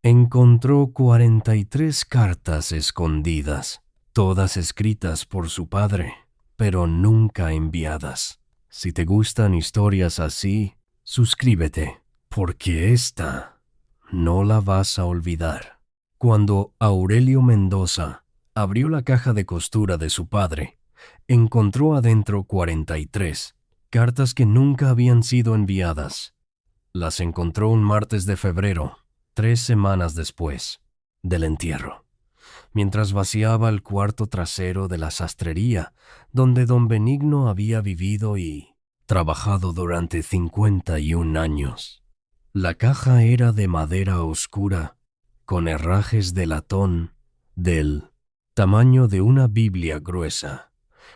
Encontró 43 cartas escondidas, todas escritas por su padre, pero nunca enviadas. Si te gustan historias así, suscríbete, porque esta no la vas a olvidar. Cuando Aurelio Mendoza abrió la caja de costura de su padre, encontró adentro 43 cartas que nunca habían sido enviadas. Las encontró un martes de febrero, 3 semanas después del entierro, mientras vaciaba el cuarto trasero de la sastrería donde don Benigno había vivido y trabajado durante 51 años. La caja era de madera oscura, con herrajes de latón del tamaño de una Biblia gruesa,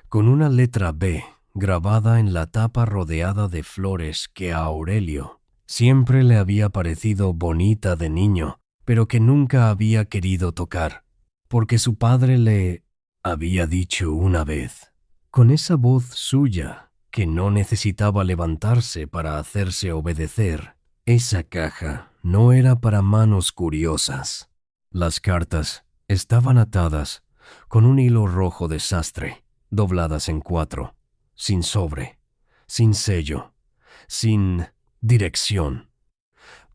con una letra B grabada en la tapa rodeada de flores que a Aurelio siempre le había parecido bonita de niño, pero que nunca había querido tocar, porque su padre le había dicho una vez, con esa voz suya que no necesitaba levantarse para hacerse obedecer: esa caja no era para manos curiosas. Las cartas estaban atadas con un hilo rojo de sastre, dobladas en 4, sin sobre, sin sello, sin dirección.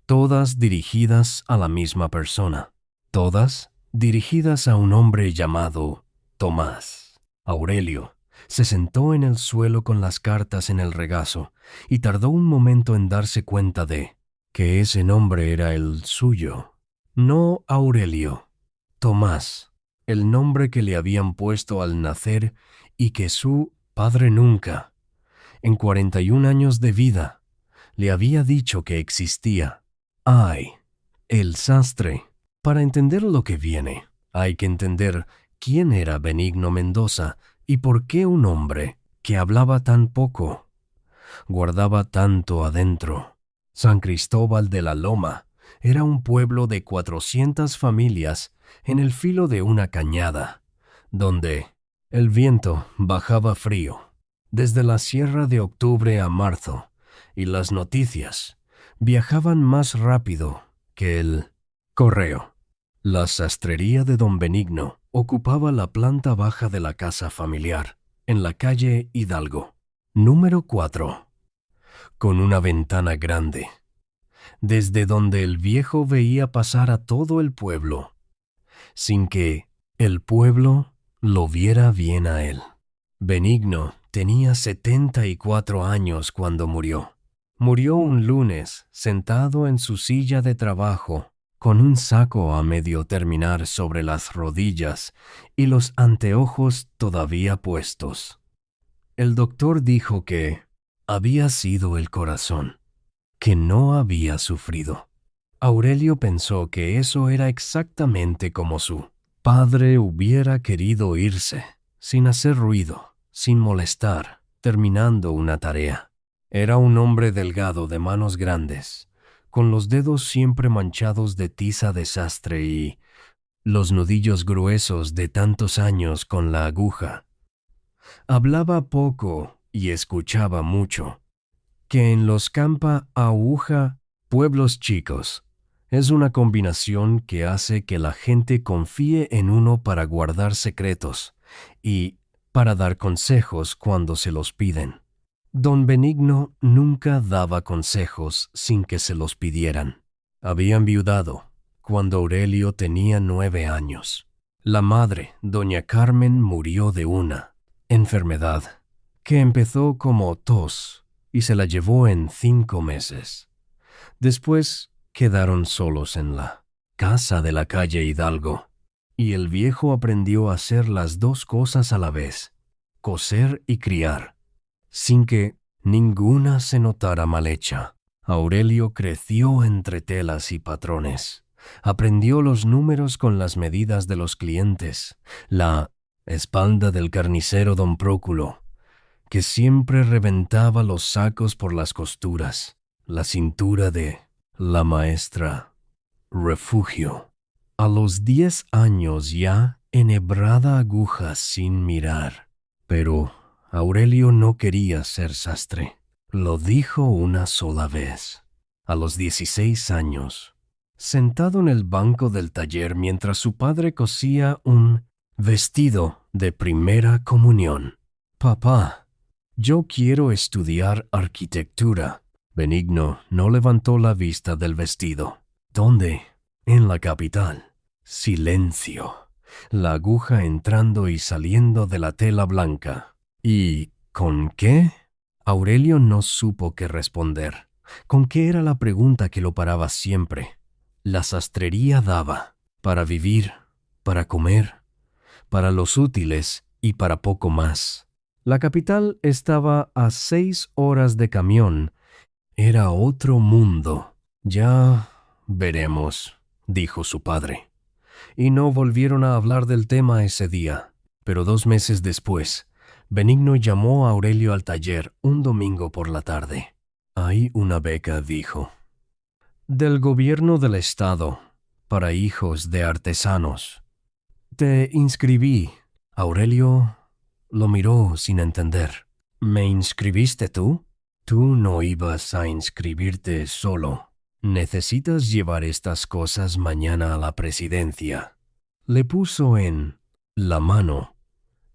Todas dirigidas a la misma persona. Todas dirigidas a un hombre llamado Tomás. Aurelio se sentó en el suelo con las cartas en el regazo y tardó un momento en darse cuenta de que ese nombre era el suyo. No Aurelio, Tomás, el nombre que le habían puesto al nacer y que su padre nunca, en 41 años de vida, le había dicho que existía. Ay, el sastre. Para entender lo que viene, hay que entender quién era Benigno Mendoza y por qué un hombre que hablaba tan poco guardaba tanto adentro. San Cristóbal de la Loma era un pueblo de 400 familias en el filo de una cañada, donde el viento bajaba frío desde la sierra de octubre a marzo, y las noticias viajaban más rápido que el correo. La sastrería de don Benigno ocupaba la planta baja de la casa familiar, en la calle Hidalgo, número 4, con una ventana grande, desde donde el viejo veía pasar a todo el pueblo, sin que el pueblo lo viera bien a él. Benigno tenía 74 años cuando murió. Murió un lunes, sentado en su silla de trabajo, con un saco a medio terminar sobre las rodillas y los anteojos todavía puestos. El doctor dijo que había sido el corazón, que no había sufrido. Aurelio pensó que eso era exactamente como su padre hubiera querido irse, sin hacer ruido, sin molestar, terminando una tarea. Era un hombre delgado de manos grandes, con los dedos siempre manchados de tiza de sastre y los nudillos gruesos de tantos años con la aguja. Hablaba poco y escuchaba mucho, que en los campa aguja pueblos chicos. Es una combinación que hace que la gente confíe en uno para guardar secretos y para dar consejos cuando se los piden. Don Benigno nunca daba consejos sin que se los pidieran. Había enviudado cuando Aurelio tenía 9 años. La madre, doña Carmen, murió de una enfermedad que empezó como tos y se la llevó en 5 meses. Después quedaron solos en la casa de la calle Hidalgo, y el viejo aprendió a hacer las dos cosas a la vez, coser y criar, sin que ninguna se notara mal hecha. Aurelio creció entre telas y patrones. Aprendió los números con las medidas de los clientes, la espalda del carnicero don Próculo, que siempre reventaba los sacos por las costuras, la cintura de la maestra Refugio. A los 10 años ya enhebrada agujas sin mirar. Pero Aurelio no quería ser sastre. Lo dijo una sola vez. A los 16 años, sentado en el banco del taller mientras su padre cosía un vestido de primera comunión. Papá, yo quiero estudiar arquitectura. Benigno no levantó la vista del vestido. ¿Dónde? En la capital. Silencio. La aguja entrando y saliendo de la tela blanca. ¿Y con qué? Aurelio no supo qué responder. ¿Con qué era la pregunta que lo paraba siempre? La sastrería daba para vivir, para comer, para los útiles y para poco más. La capital estaba a 6 horas de camión. Era otro mundo. Ya veremos, dijo su padre. Y no volvieron a hablar del tema ese día. Pero 2 meses después, Benigno llamó a Aurelio al taller un domingo por la tarde. Hay una beca, dijo, del gobierno del estado para hijos de artesanos. Te inscribí. Aurelio lo miró sin entender. ¿Me inscribiste tú? Tú no ibas a inscribirte solo. Necesitas llevar estas cosas mañana a la presidencia. Le puso en la mano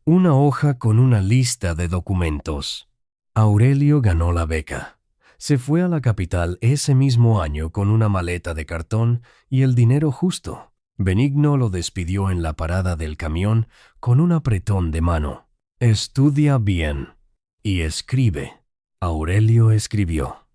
una hoja con una lista de documentos. Aurelio ganó la beca. Se fue a la capital ese mismo año con una maleta de cartón y el dinero justo. Benigno lo despidió en la parada del camión con un apretón de mano. Estudia bien y escribe. Aurelio escribió.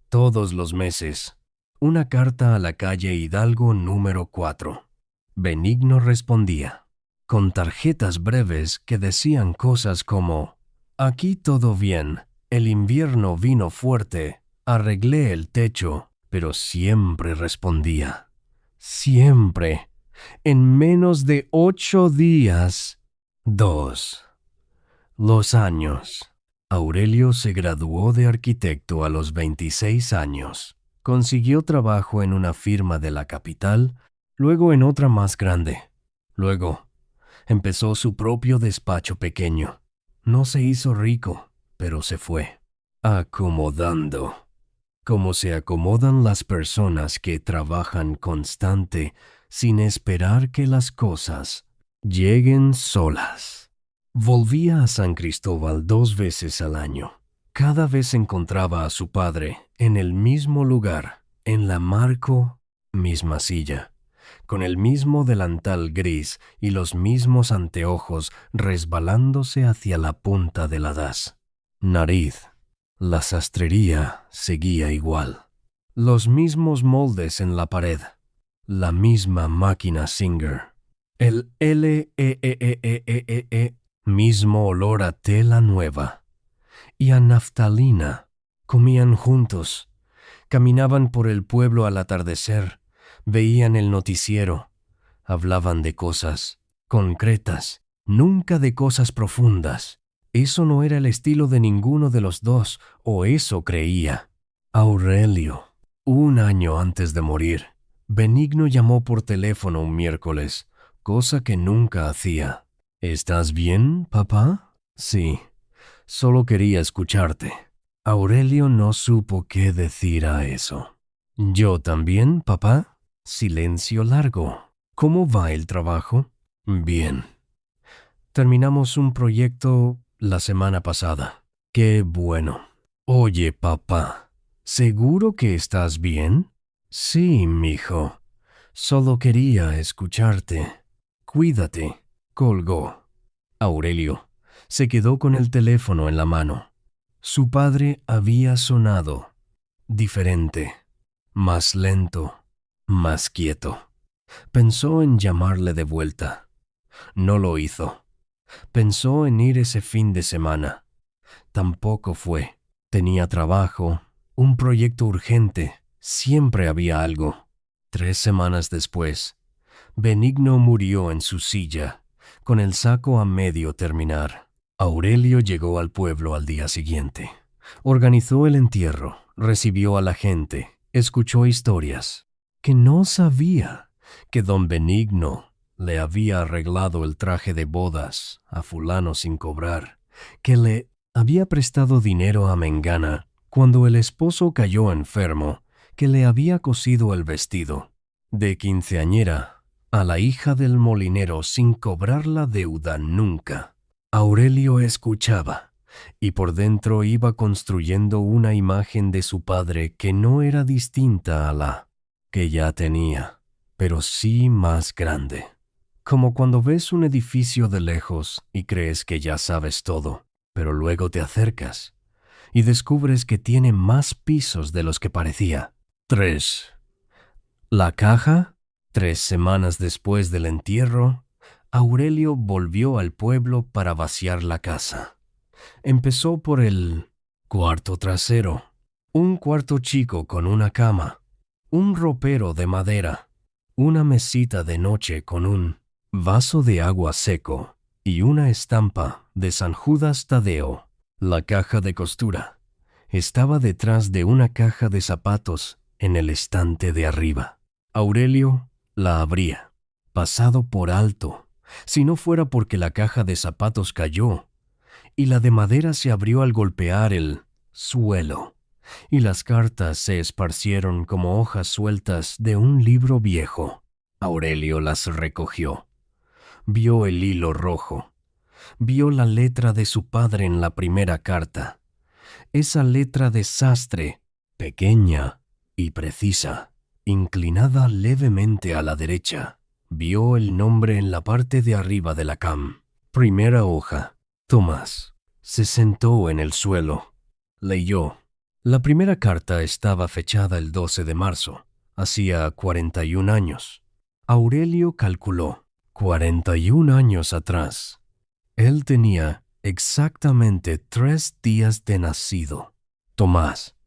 Todos los meses, una carta a la calle Hidalgo número 4. Benigno respondía, con tarjetas breves que decían cosas como: aquí todo bien, el invierno vino fuerte, arreglé el techo, pero siempre respondía. Siempre. En menos de 8 días. 2. Los años. Aurelio se graduó de arquitecto a los 26 años. Consiguió trabajo en una firma de la capital, luego en otra más grande. Luego, empezó su propio despacho pequeño. No se hizo rico, pero se fue. Acomodando. Como se acomodan las personas que trabajan constante sin esperar que las cosas lleguen solas. Volvía a San Cristóbal 2 veces al año. Cada vez encontraba a su padre en el mismo lugar, en la Marco, misma silla, con el mismo delantal gris y los mismos anteojos resbalándose hacia la punta de la das. Nariz. La sastrería seguía igual. Los mismos moldes en la pared. La misma máquina Singer. El mismo olor a tela nueva. Y a naftalina. Comían juntos. Caminaban por el pueblo al atardecer. Veían el noticiero. Hablaban de cosas concretas, nunca de cosas profundas. Eso no era el estilo de ninguno de los dos, o eso creía. Aurelio. 1 año antes de morir, Benigno llamó por teléfono un miércoles, cosa que nunca hacía. ¿Estás bien, papá? Sí, solo quería escucharte. Aurelio no supo qué decir a eso. ¿Yo también, papá? Silencio largo. ¿Cómo va el trabajo? Bien. Terminamos un proyecto la semana pasada. ¡Qué bueno! Oye, papá, ¿seguro que estás bien? Sí, mijo. Solo quería escucharte. Cuídate. Colgó. Aurelio se quedó con el teléfono en la mano. Su padre había sonado. Diferente. Más lento. Más quieto. Pensó en llamarle de vuelta. No lo hizo. Pensó en ir ese fin de semana. Tampoco fue. Tenía trabajo, un proyecto urgente. Siempre había algo. 3 semanas después, Benigno murió en su silla, con el saco a medio terminar. Aurelio llegó al pueblo al día siguiente. Organizó el entierro, recibió a la gente, escuchó historias. Que no sabía que don Benigno le había arreglado el traje de bodas a fulano sin cobrar, que le había prestado dinero a Mengana cuando el esposo cayó enfermo, que le había cosido el vestido, De quinceañera a la hija del molinero sin cobrar la deuda nunca. Aurelio escuchaba y por dentro iba construyendo una imagen de su padre que no era distinta a la que ya tenía, pero sí más grande. Como cuando ves un edificio de lejos y crees que ya sabes todo, pero luego te acercas y descubres que tiene más pisos de los que parecía. 3. La caja. 3 semanas después del entierro, Aurelio volvió al pueblo para vaciar la casa. Empezó por el cuarto trasero, un cuarto chico con una cama, un ropero de madera, una mesita de noche con un vaso de agua seco y una estampa de San Judas Tadeo. La caja de costura estaba detrás de una caja de zapatos en el estante de arriba. Aurelio la habría pasado por alto si no fuera porque la caja de zapatos cayó y la de madera se abrió al golpear el suelo y las cartas se esparcieron como hojas sueltas de un libro viejo. Aurelio las recogió. Vio el hilo rojo. Vio la letra de su padre en la primera carta. Esa letra de sastre, pequeña y precisa, inclinada levemente a la derecha. Vio el nombre en la parte de arriba de la cam. Primera hoja. Tomás. Se sentó en el suelo. Leyó. La primera carta estaba fechada el 12 de marzo. Hacía 41 años. Aurelio calculó. 41 años atrás. Él tenía exactamente 3 días de nacido. Tomás.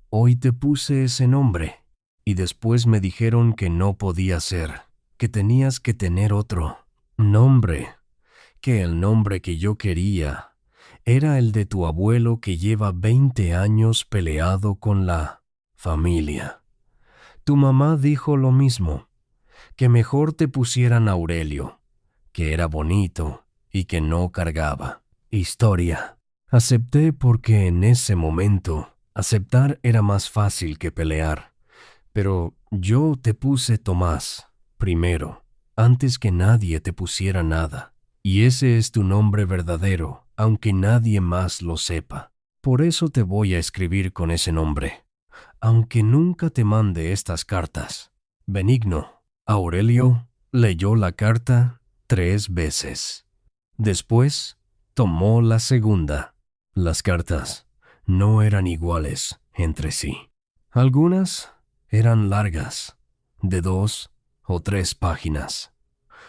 Hoy te puse ese nombre. Y después me dijeron que no podía ser, que tenías que tener otro nombre, que el nombre que yo quería era el de tu abuelo que lleva 20 años peleado con la familia. Tu mamá dijo lo mismo, que mejor te pusieran Aurelio, que era bonito y que no cargaba historia. Acepté porque en ese momento aceptar era más fácil que pelear. Pero yo te puse Tomás, primero, antes que nadie te pusiera nada. Y ese es tu nombre verdadero, aunque nadie más lo sepa. Por eso te voy a escribir con ese nombre, aunque nunca te mande estas cartas. Benigno. Aurelio leyó la carta 3 veces. Después, tomó la segunda. Las cartas no eran iguales entre sí. Algunas eran largas, de 2 o 3 páginas.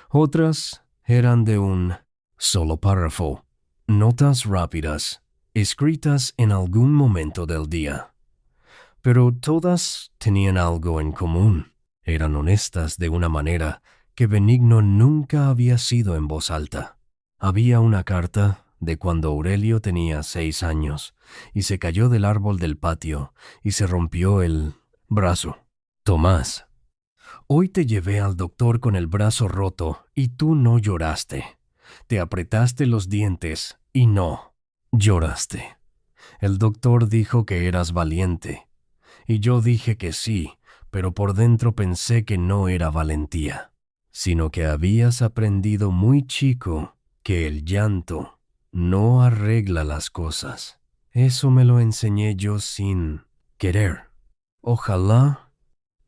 Otras eran de un solo párrafo, notas rápidas, escritas en algún momento del día. Pero todas tenían algo en común. Eran honestas de una manera que Benigno nunca había sido en voz alta. Había una carta de cuando Aurelio tenía 6 años y se cayó del árbol del patio y se rompió el brazo. Tomás, hoy te llevé al doctor con el brazo roto y tú no lloraste. Te apretaste los dientes y no lloraste. El doctor dijo que eras valiente y yo dije que sí, pero por dentro pensé que no era valentía, sino que habías aprendido muy chico que el llanto no arregla las cosas. Eso me lo enseñé yo sin querer. Ojalá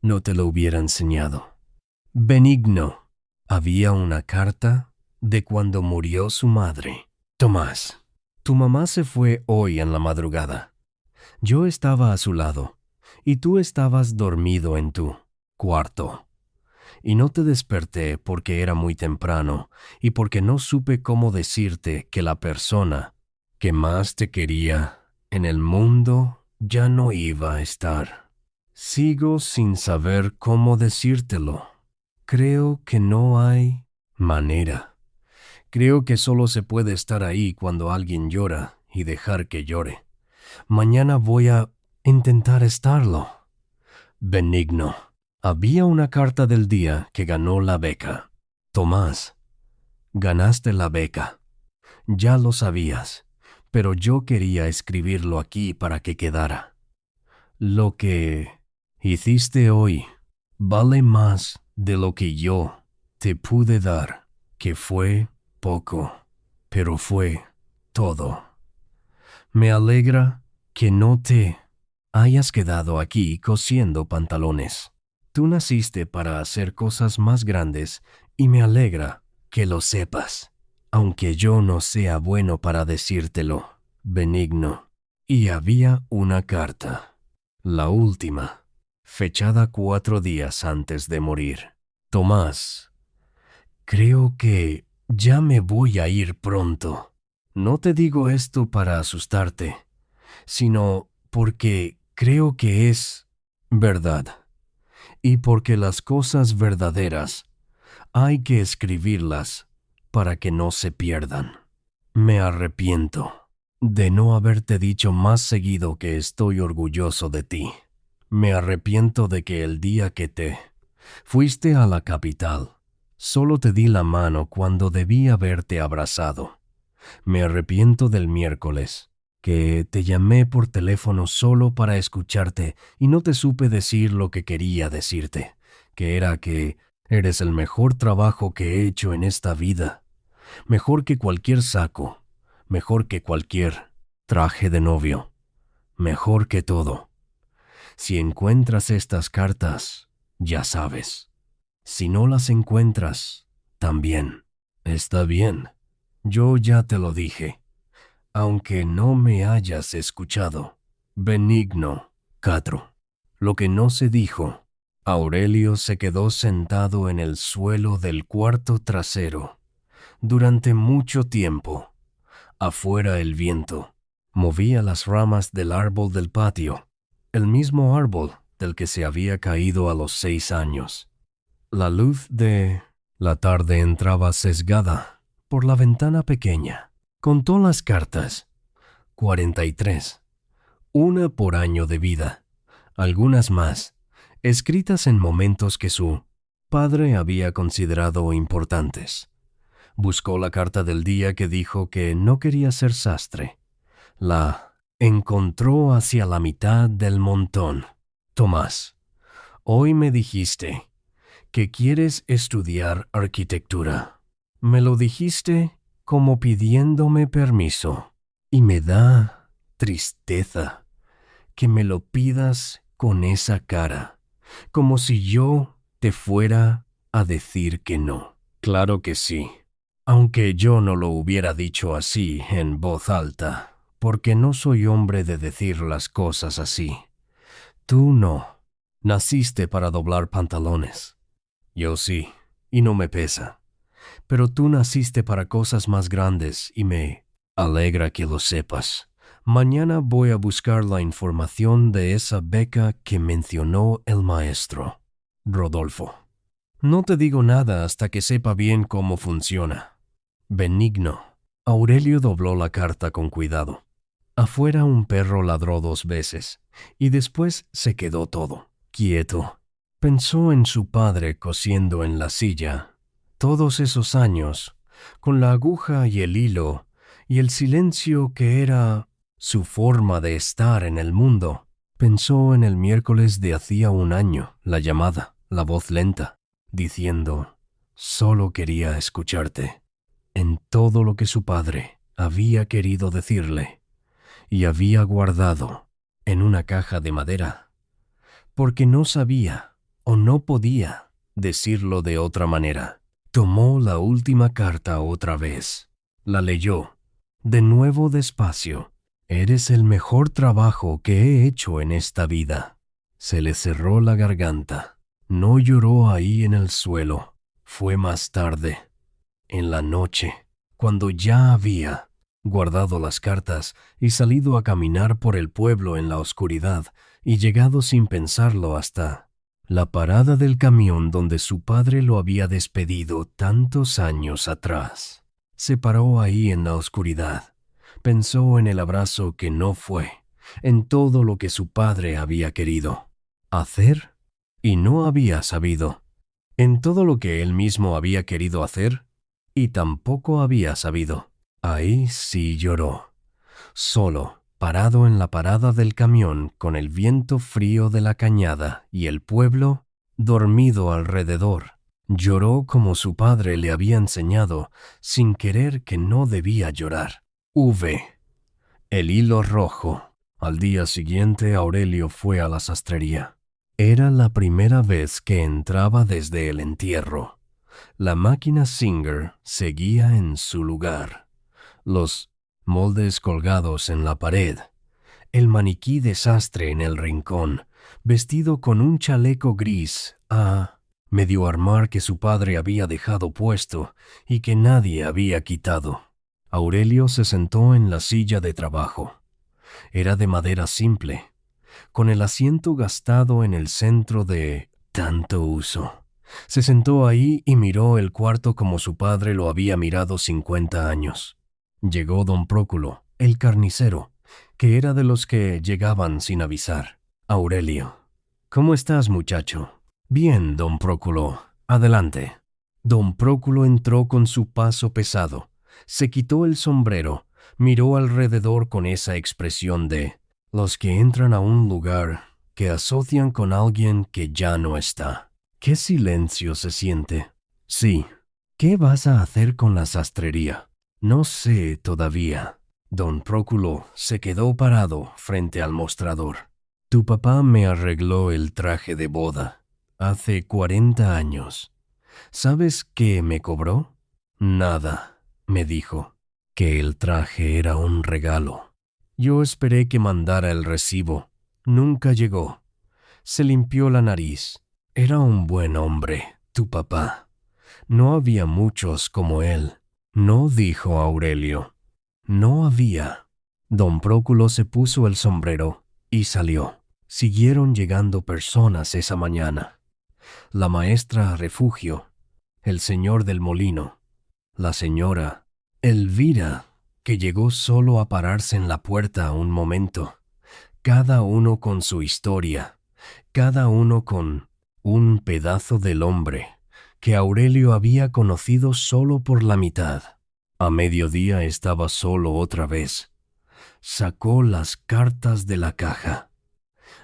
no te lo hubiera enseñado. Benigno. Había una carta de cuando murió su madre. Tomás, tu mamá se fue hoy en la madrugada. Yo estaba a su lado y tú estabas dormido en tu cuarto. Y no te desperté porque era muy temprano y porque no supe cómo decirte que la persona que más te quería en el mundo ya no iba a estar. Sigo sin saber cómo decírtelo. Creo que no hay manera. Creo que solo se puede estar ahí cuando alguien llora y dejar que llore. Mañana voy a intentar estarlo. Benigno. Había una carta del día que ganó la beca. Tomás, ganaste la beca. Ya lo sabías, pero yo quería escribirlo aquí para que quedara. Lo que hiciste hoy vale más de lo que yo te pude dar, que fue poco, pero fue todo. Me alegra que no te hayas quedado aquí cosiendo pantalones. Tú naciste para hacer cosas más grandes y me alegra que lo sepas, aunque yo no sea bueno para decírtelo, Benigno. Y había una carta, la última, fechada 4 días antes de morir. Tomás, creo que ya me voy a ir pronto. No te digo esto para asustarte, sino porque creo que es verdad, y porque las cosas verdaderas hay que escribirlas para que no se pierdan. Me arrepiento de no haberte dicho más seguido que estoy orgulloso de ti. Me arrepiento de que el día que te fuiste a la capital, solo te di la mano cuando debí haberte abrazado. Me arrepiento del miércoles, que te llamé por teléfono solo para escucharte y no te supe decir lo que quería decirte, que era que eres el mejor trabajo que he hecho en esta vida, mejor que cualquier saco, mejor que cualquier traje de novio, mejor que todo. Si encuentras estas cartas, ya sabes. Si no las encuentras, también. Está bien. Yo ya te lo dije. Aunque no me hayas escuchado. Benigno, Catro. Lo que no se dijo. Aurelio se quedó sentado en el suelo del cuarto trasero. Durante mucho tiempo. Afuera el viento movía las ramas del árbol del patio, el mismo árbol del que se había caído a los 6 años. La luz de la tarde entraba sesgada por la ventana pequeña. Contó las cartas. 43. Una por año de vida. Algunas más, escritas en momentos que su padre había considerado importantes. Buscó la carta del día que dijo que no quería ser sastre. La encontró hacia la mitad del montón. Tomás, hoy me dijiste que quieres estudiar arquitectura. Me lo dijiste como pidiéndome permiso, y me da tristeza que me lo pidas con esa cara, como si yo te fuera a decir que no. Claro que sí, aunque yo no lo hubiera dicho así en voz alta, porque no soy hombre de decir las cosas así. Tú no. Naciste para doblar pantalones. Yo sí, y no me pesa. Pero tú naciste para cosas más grandes y me alegra que lo sepas. Mañana voy a buscar la información de esa beca que mencionó el maestro, Rodolfo. No te digo nada hasta que sepa bien cómo funciona. Benigno. Aurelio dobló la carta con cuidado. Afuera un perro ladró 2 veces, y después se quedó todo quieto. Pensó en su padre cosiendo en la silla, todos esos años, con la aguja y el hilo, y el silencio que era su forma de estar en el mundo. Pensó en el miércoles de hacía 1 año, la llamada, la voz lenta, diciendo, solo quería escucharte, en todo lo que su padre había querido decirle, y había guardado en una caja de madera, porque no sabía o no podía decirlo de otra manera. Tomó la última carta otra vez, la leyó, de nuevo despacio. Eres el mejor trabajo que he hecho en esta vida. Se le cerró la garganta. No lloró ahí en el suelo. Fue más tarde, en la noche, cuando ya había guardado las cartas y salido a caminar por el pueblo en la oscuridad y llegado sin pensarlo hasta la parada del camión donde su padre lo había despedido tantos años atrás. Se paró ahí en la oscuridad. Pensó en el abrazo que no fue, en todo lo que su padre había querido hacer y no había sabido, en todo lo que él mismo había querido hacer y tampoco había sabido. Ahí sí lloró, solo, parado en la parada del camión con el viento frío de la cañada y el pueblo dormido alrededor. Lloró como su padre le había enseñado, sin querer que no debía llorar. El hilo rojo. Al día siguiente Aurelio fue a la sastrería. Era la primera vez que entraba desde el entierro. La máquina Singer seguía en su lugar. Los moldes colgados en la pared. El maniquí de sastre en el rincón, vestido con un chaleco gris a medio armar que su padre había dejado puesto y que nadie había quitado. Aurelio se sentó en la silla de trabajo. Era de madera simple, con el asiento gastado en el centro de tanto uso. Se sentó ahí y miró el cuarto como su padre lo había mirado 50 años. Llegó don Próculo, el carnicero, que era de los que llegaban sin avisar. Aurelio. ¿Cómo estás, muchacho? Bien, don Próculo. Adelante. Don Próculo entró con su paso pesado. Se quitó el sombrero, miró alrededor con esa expresión de los que entran a un lugar que asocian con alguien que ya no está. ¿Qué silencio se siente? Sí. ¿Qué vas a hacer con la sastrería? No sé todavía. Don Próculo se quedó parado frente al mostrador. Tu papá me arregló el traje de boda hace 40 años. ¿Sabes qué me cobró? Nada, me dijo, que el traje era un regalo. Yo esperé que mandara el recibo. Nunca llegó. Se limpió la nariz. Era un buen hombre, tu papá. No había muchos como él. No, dijo Aurelio. No había. Don Próculo se puso el sombrero y salió. Siguieron llegando personas esa mañana. La maestra Refugio, el señor del molino, la señora Elvira, que llegó solo a pararse en la puerta un momento, cada uno con su historia, cada uno con un pedazo del hombre que Aurelio había conocido solo por la mitad. A mediodía estaba solo otra vez. Sacó las cartas de la caja.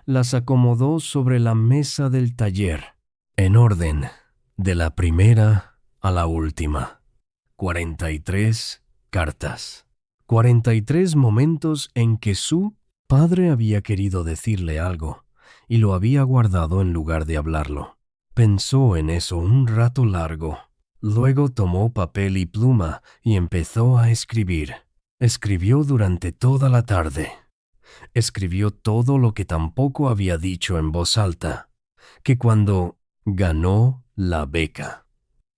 Las acomodó sobre la mesa del taller, en orden, de la primera a la última. 43 cartas. 43 momentos en que su padre había querido decirle algo y lo había guardado en lugar de hablarlo. Pensó en eso un rato largo. Luego tomó papel y pluma y empezó a escribir. Escribió durante toda la tarde. Escribió todo lo que tampoco había dicho en voz alta, que cuando ganó la beca.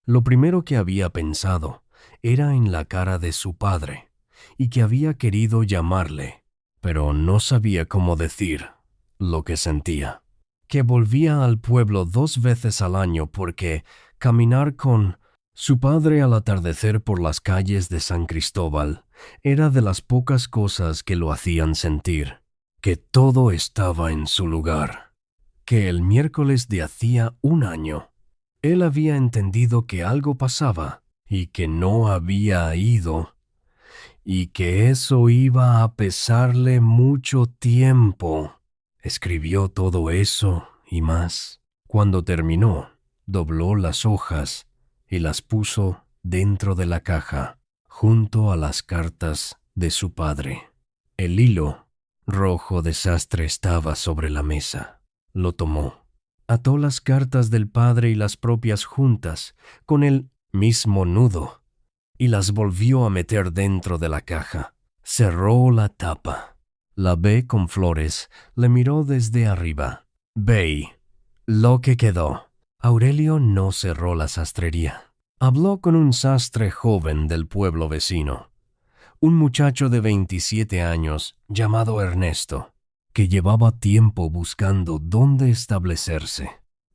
Lo primero que había pensado era en la cara de su padre, y que había querido llamarle, pero no sabía cómo decir lo que sentía. Que volvía al pueblo 2 veces al año porque caminar con su padre al atardecer por las calles de San Cristóbal era de las pocas cosas que lo hacían sentir que todo estaba en su lugar. Que el miércoles de hacía 1 año, él había entendido que algo pasaba y que no había ido, y que eso iba a pesarle mucho tiempo. Escribió todo eso y más. Cuando terminó, dobló las hojas y las puso dentro de la caja, junto a las cartas de su padre. El hilo rojo de sastre estaba sobre la mesa. Lo tomó. Ató las cartas del padre y las propias juntas, con el mismo nudo, y las volvió a meter dentro de la caja. Cerró la tapa. La B con flores le miró desde arriba. Ve, lo que quedó. Aurelio no cerró la sastrería. Habló con un sastre joven del pueblo vecino, un muchacho de 27 años llamado Ernesto, que llevaba tiempo buscando dónde establecerse.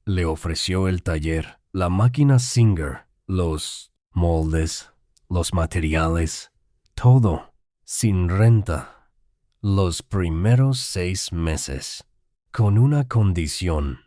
Le ofreció el taller, la máquina Singer, los moldes, los materiales, todo, sin renta, los primeros 6 meses, con una condición,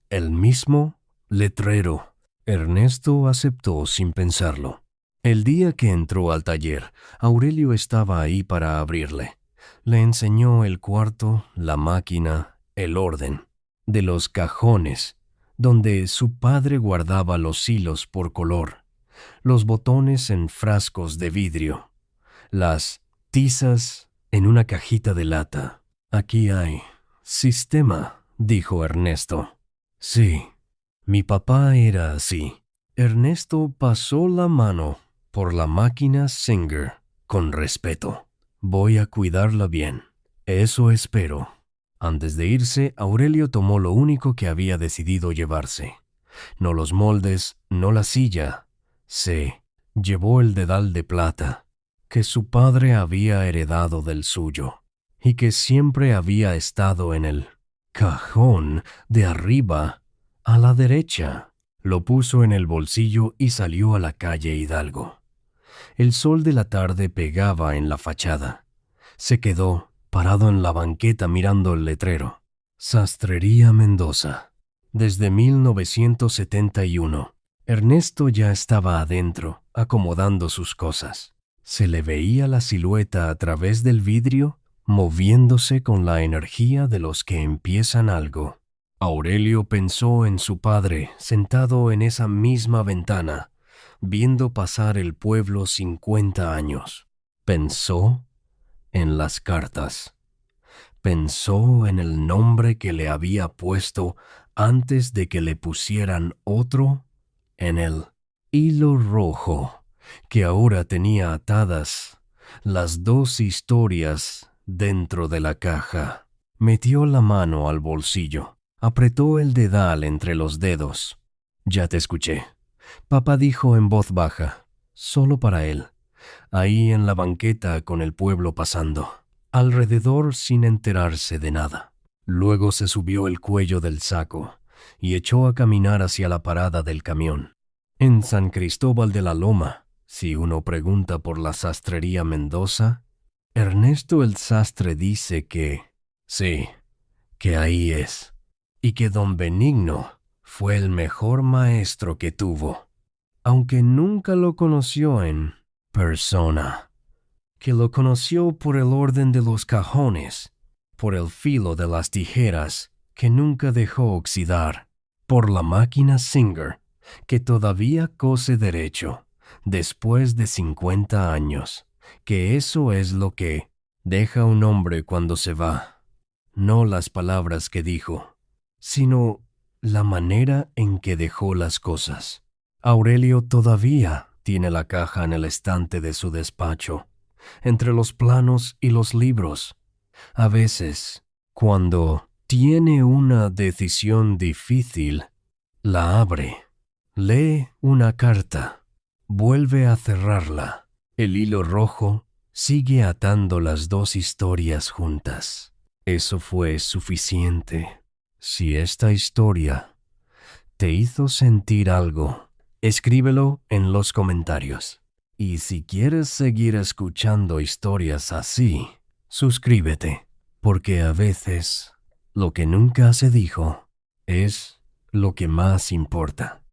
el mismo letrero. Ernesto aceptó sin pensarlo. El día que entró al taller, Aurelio estaba ahí para abrirle. Le enseñó el cuarto, la máquina, el orden. De los cajones, donde su padre guardaba los hilos por color, los botones en frascos de vidrio, las tizas en una cajita de lata. Aquí hay sistema, dijo Ernesto. Sí, mi papá era así. Ernesto pasó la mano por la máquina Singer con respeto. Voy a cuidarla bien. Eso espero. Antes de irse, Aurelio tomó lo único que había decidido llevarse. No los moldes, no la silla. Se llevó el dedal de plata que su padre había heredado del suyo y que siempre había estado en el cajón de arriba a la derecha. Lo puso en el bolsillo y salió a la calle Hidalgo. El sol de la tarde pegaba en la fachada. Se quedó parado en la banqueta mirando el letrero. Sastrería Mendoza. Desde 1971. Ernesto ya estaba adentro, acomodando sus cosas. Se le veía la silueta a través del vidrio, moviéndose con la energía de los que empiezan algo. Aurelio pensó en su padre, sentado en esa misma ventana, viendo pasar el pueblo 50 años. Pensó en las cartas. Pensó en el nombre que le había puesto antes de que le pusieran otro, en el hilo rojo que ahora tenía atadas las dos historias dentro de la caja. Metió la mano al bolsillo, apretó el dedal entre los dedos. Ya te escuché. Papá dijo en voz baja, solo para él, ahí en la banqueta con el pueblo pasando, alrededor sin enterarse de nada. Luego se subió el cuello del saco y echó a caminar hacia la parada del camión. En San Cristóbal de la Loma, si uno pregunta por la sastrería Mendoza, Ernesto el sastre dice que sí, que ahí es, y que don Benigno fue el mejor maestro que tuvo, aunque nunca lo conoció en persona, que lo conoció por el orden de los cajones, por el filo de las tijeras que nunca dejó oxidar, por la máquina Singer, que todavía cose derecho, después de 50 años, que eso es lo que deja un hombre cuando se va. No las palabras que dijo, sino la manera en que dejó las cosas. Aurelio todavía tiene la caja en el estante de su despacho, entre los planos y los libros. A veces, cuando tiene una decisión difícil, la abre, lee una carta, vuelve a cerrarla. El hilo rojo sigue atando las dos historias juntas. Eso fue suficiente. Si esta historia te hizo sentir algo, escríbelo en los comentarios. Y si quieres seguir escuchando historias así, suscríbete, porque a veces lo que nunca se dijo es lo que más importa.